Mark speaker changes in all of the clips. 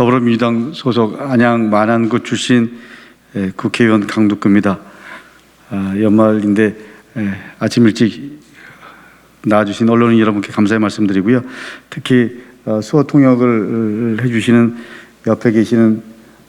Speaker 1: 더불어민주당 소속 안양 만안구 출신 국회의원 강덕구입니다. 연말인데 아침 일찍 나와주신 언론인 여러분께 감사의 말씀드리고요. 특히 수어 통역을 해주시는 옆에 계시는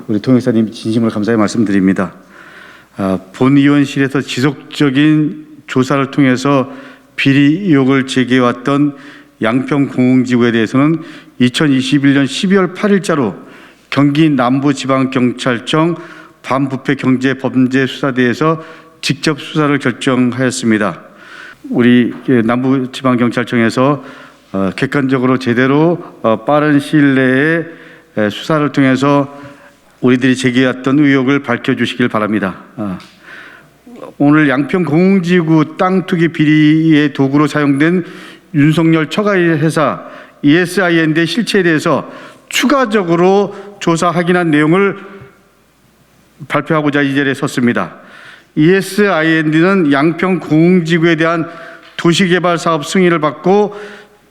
Speaker 1: 우리 통역사님 진심으로 감사의 말씀드립니다. 본의원실에서 지속적인 조사를 통해서 비리 의혹을 제기해왔던 양평공흥지구에 대해서는 2021년 12월 8일자로 경기 남부지방경찰청 반부패경제범죄수사대에서 직접 수사를 결정하였습니다. 우리 남부지방경찰청에서 객관적으로 제대로 빠른 시일 내에 수사를 통해서 우리들이 제기해왔던 의혹을 밝혀주시길 바랍니다. 오늘 양평공흥지구 땅 투기 비리의 도구로 사용된 윤석열 처가회사 ESIND의 실체에 대해서 추가적으로 조사 확인한 내용을 발표하고자 이 자리에 섰습니다. ESIND는 양평공흥지구에 대한 도시개발 사업 승인을 받고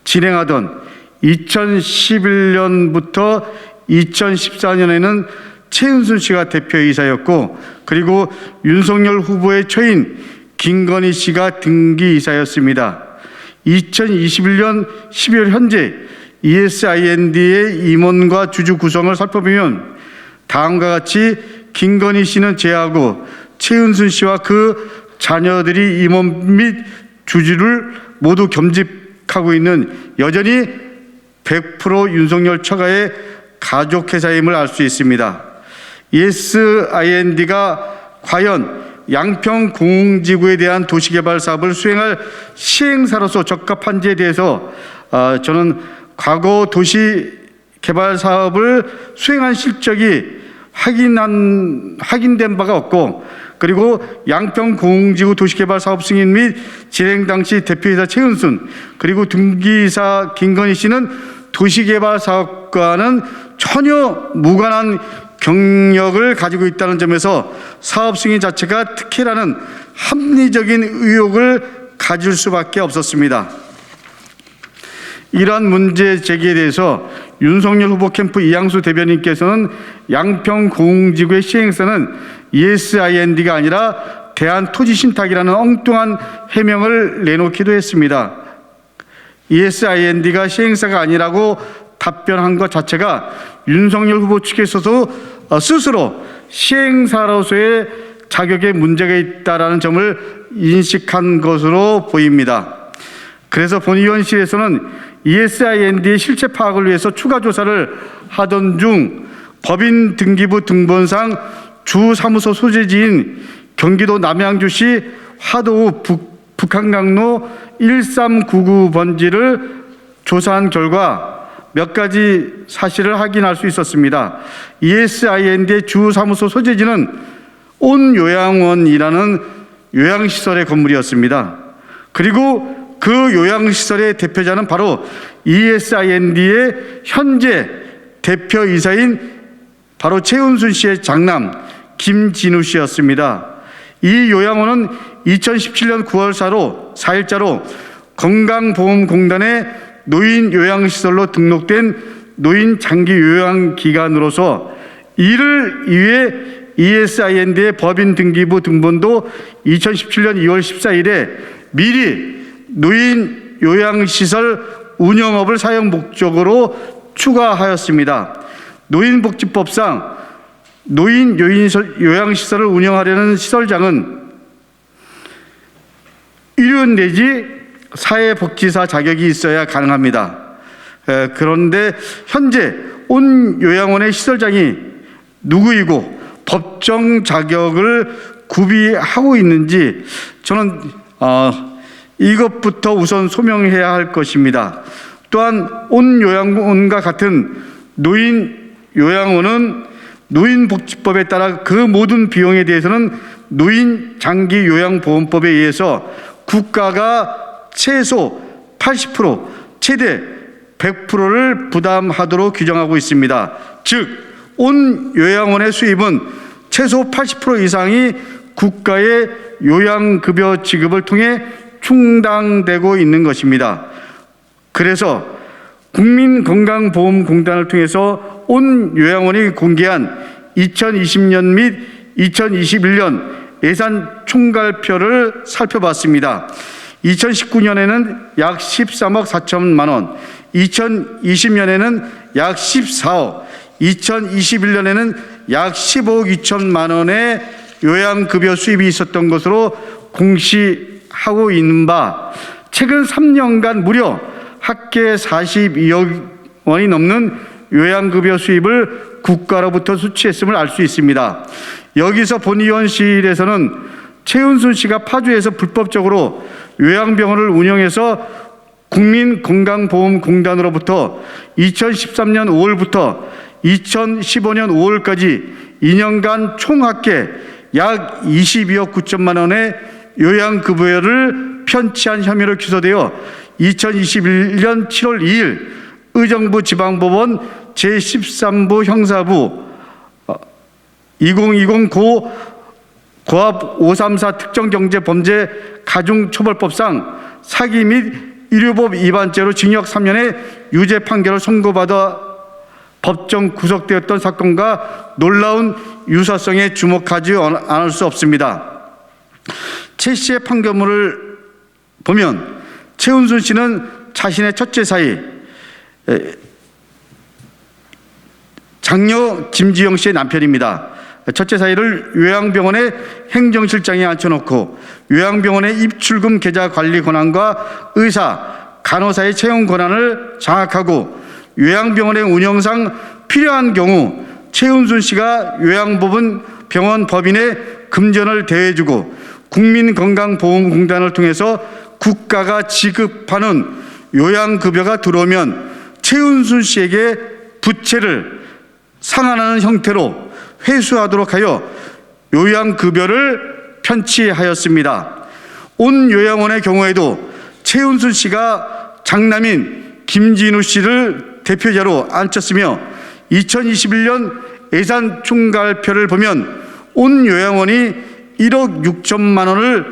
Speaker 1: 진행하던 2011년부터 2014년에는 최은순 씨가 대표이사였고, 그리고 윤석열 후보의 처인 김건희 씨가 등기이사였습니다. 2021년 12월 현재 ESIND의 임원과 주주 구성을 살펴보면 다음과 같이 김건희 씨는 제외하고 최은순 씨와 그 자녀들이 임원 및 주주를 모두 겸직하고 있는 여전히 100% 윤석열 처가의 가족회사임을 알 수 있습니다. ESIND가 과연 양평공흥지구에 대한 도시개발 사업을 수행할 시행사로서 적합한지에 대해서 저는 과거 도시개발 사업을 수행한 실적이 확인된 바가 없고, 그리고 양평공흥지구 도시개발 사업 승인 및 진행 당시 대표이사 최은순 그리고 등기이사 김건희 씨는 도시개발 사업과는 전혀 무관한 경력을 가지고 있다는 점에서 사업 승인 자체가 특혜라는 합리적인 의혹을 가질 수밖에 없었습니다. 이러한 문제 제기에 대해서 윤석열 후보 캠프 이양수 대변인께서는 양평공흥지구의 시행사는 ESIND가 아니라 대한토지신탁이라는 엉뚱한 해명을 내놓기도 했습니다. ESIND가 시행사가 아니라고 답변한 것 자체가 윤석열 후보 측에서도 스스로 시행사로서의 자격에 문제가 있다는 점을 인식한 것으로 보입니다. 그래서 본의원실에서는 ESIND의 실체 파악을 위해서 추가 조사를 하던 중 법인 등기부 등본상 주 사무소 소재지인 경기도 남양주시 화도읍 북한강로 1399번지를 조사한 결과 몇 가지 사실을 확인할 수 있었습니다. ESIND의 주 사무소 소재지는 온요양원이라는 요양시설의 건물이었습니다. 그리고 그 요양시설의 대표자는 바로 ESIND의 현재 대표이사인 바로 최은순 씨의 장남 김진우 씨였습니다. 이 요양원은 2017년 9월 4일자로 건강보험공단의 노인 요양시설로 등록된 노인 장기 요양기관으로서 이를 위해 ESIND의 법인 등기부 등본도 2017년 2월 14일에 미리 노인 요양시설 운영업을 사용 목적으로 추가하였습니다. 노인복지법상 노인 요양시설을 운영하려는 시설장은 의료원 내지 사회복지사 자격이 있어야 가능합니다. 그런데 현재 온 요양원의 시설장이 누구이고 법정 자격을 구비하고 있는지 저는 이것부터 우선 소명해야 할 것입니다. 또한 온 요양원과 같은 노인 요양원은 노인복지법에 따라 그 모든 비용에 대해서는 노인장기요양보험법에 의해서 국가가 최소 80%, 최대 100%를 부담하도록 규정하고 있습니다. 즉, 온 요양원의 수입은 최소 80% 이상이 국가의 요양급여 지급을 통해 충당되고 있는 것입니다. 그래서 국민건강보험공단을 통해서 온 요양원이 공개한 2020년 및 2021년 예산 총괄표를 살펴봤습니다. 2019년에는 약 13억 4천만 원, 2020년에는 약 14억, 2021년에는 약 15억 2천만 원의 요양급여 수입이 있었던 것으로 공시하고 있는 바, 최근 3년간 무려 합계 42억 원이 넘는 요양급여 수입을 국가로부터 수취했음을 알 수 있습니다. 여기서 본의원실에서는 최은순 씨가 파주에서 불법적으로 요양병원을 운영해서 국민건강보험공단으로부터 2013년 5월부터 2015년 5월까지 2년간 총 합계 약 22억 9천만 원의 요양급여를 편취한 혐의로 기소되어 2021년 7월 2일 의정부 지방법원 제13부 형사부 2020 고압 534 특정경제범죄 가중처벌법상 사기 및 의료법 위반죄로 징역 3년의 유죄 판결을 선고받아 법정 구속되었던 사건과 놀라운 유사성에 주목하지 않을 수 없습니다. 최 씨의 판결문을 보면 최은순 씨는 자신의 첫째 사이 장녀 김지영 씨의 남편입니다. 첫째 사이를 요양병원의 행정실장에 앉혀놓고 요양병원의 입출금 계좌 관리 권한과 의사, 간호사의 채용 권한을 장악하고 요양병원의 운영상 필요한 경우 최은순 씨가 요양법원 병원 법인의 금전을 대해주고 국민건강보험공단을 통해서 국가가 지급하는 요양급여가 들어오면 최은순 씨에게 부채를 상환하는 형태로 회수하도록 하여 요양급여를 편취하였습니다. 온 요양원의 경우에도 최은순 씨가 장남인 김진우 씨를 대표자로 앉혔으며 2021년 예산 총괄표를 보면 온 요양원이 1억 6천만 원을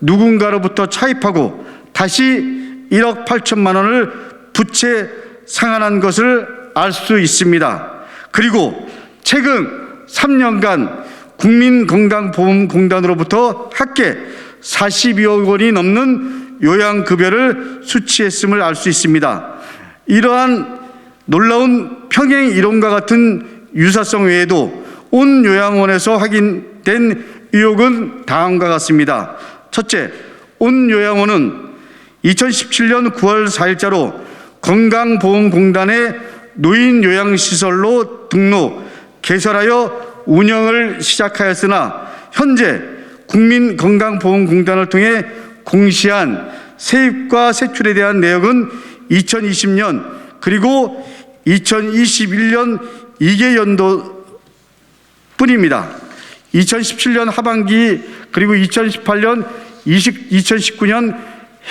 Speaker 1: 누군가로부터 차입하고 다시 1억 8천만 원을 부채 상환한 것을 알 수 있습니다. 그리고 최근 3년간 국민건강보험공단으로부터 합계 42억 원이 넘는 요양급여를 수취했음을 알 수 있습니다. 이러한 놀라운 평행 이론과 같은 유사성 외에도 온 요양원에서 확인된 의혹은 다음과 같습니다. 첫째, 온 요양원은 2017년 9월 4일자로 건강보험공단의 노인요양시설로 등록, 개설하여 운영을 시작하였으나 현재 국민건강보험공단을 통해 공시한 세입과 세출에 대한 내역은 2020년 그리고 2021년 2개 연도 뿐입니다. 2017년 하반기 그리고 2018년 2019년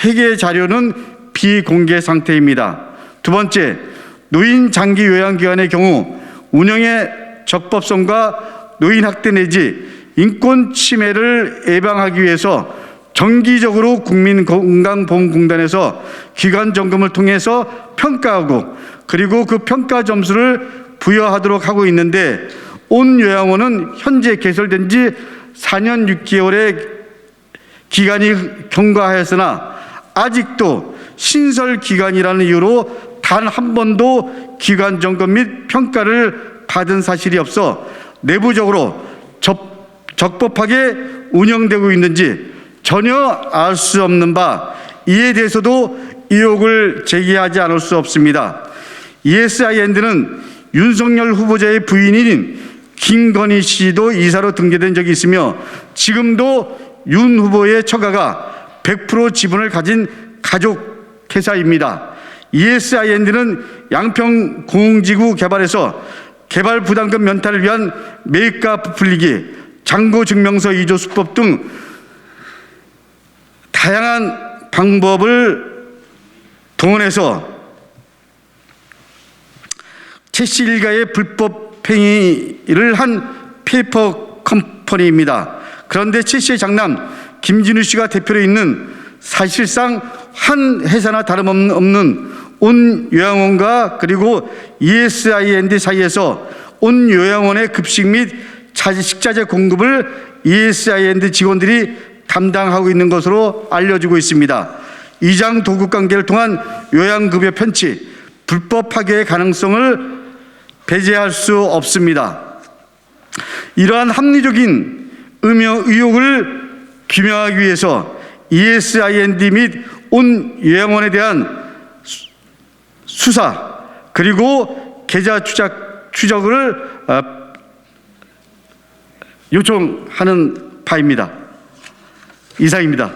Speaker 1: 회계 자료는 비공개 상태입니다. 두 번째, 노인 장기 요양기관의 경우 운영의 적법성과 노인 학대 내지 인권 침해를 예방하기 위해서 정기적으로 국민건강보험공단에서 기관 점검을 통해서 평가하고 그리고 그 평가 점수를 부여하도록 하고 있는데 온 요양원은 현재 개설된 지 4년 6개월의 기간이 경과하였으나 아직도 신설 기간이라는 이유로 단 한 번도 기관 점검 및 평가를 받은 사실이 없어 내부적으로 적법하게 운영되고 있는지 전혀 알 수 없는 바, 이에 대해서도 의혹을 제기하지 않을 수 없습니다. ESIND는 윤석열 후보자의 부인인 김건희 씨도 이사로 등재된 적이 있으며 지금도 윤 후보의 처가가 100% 지분을 가진 가족 회사입니다. ESIND는 양평 공공지구 개발에서 개발 부담금 면탈을 위한 매입가 부풀리기, 잔고증명서 위조 수법 등 다양한 방법을 동원해서 최 씨 일가의 불법 행위를 한 페이퍼 컴퍼니입니다. 그런데 최 씨의 장남 김진우 씨가 대표로 있는 사실상 한 회사나 다름없는 온 요양원과 그리고 ESIND 사이에서 온 요양원의 급식 및 식자재 공급을 ESIND 직원들이 담당하고 있는 것으로 알려지고 있습니다. 이장 도급 관계를 통한 요양급여 편취, 불법 파괴의 가능성을 배제할 수 없습니다. 이러한 합리적인 의혹을 규명하기 위해서 ESIND 및 온 요양원에 대한 수사 그리고 계좌 추적을 요청하는 바입니다. 이상입니다.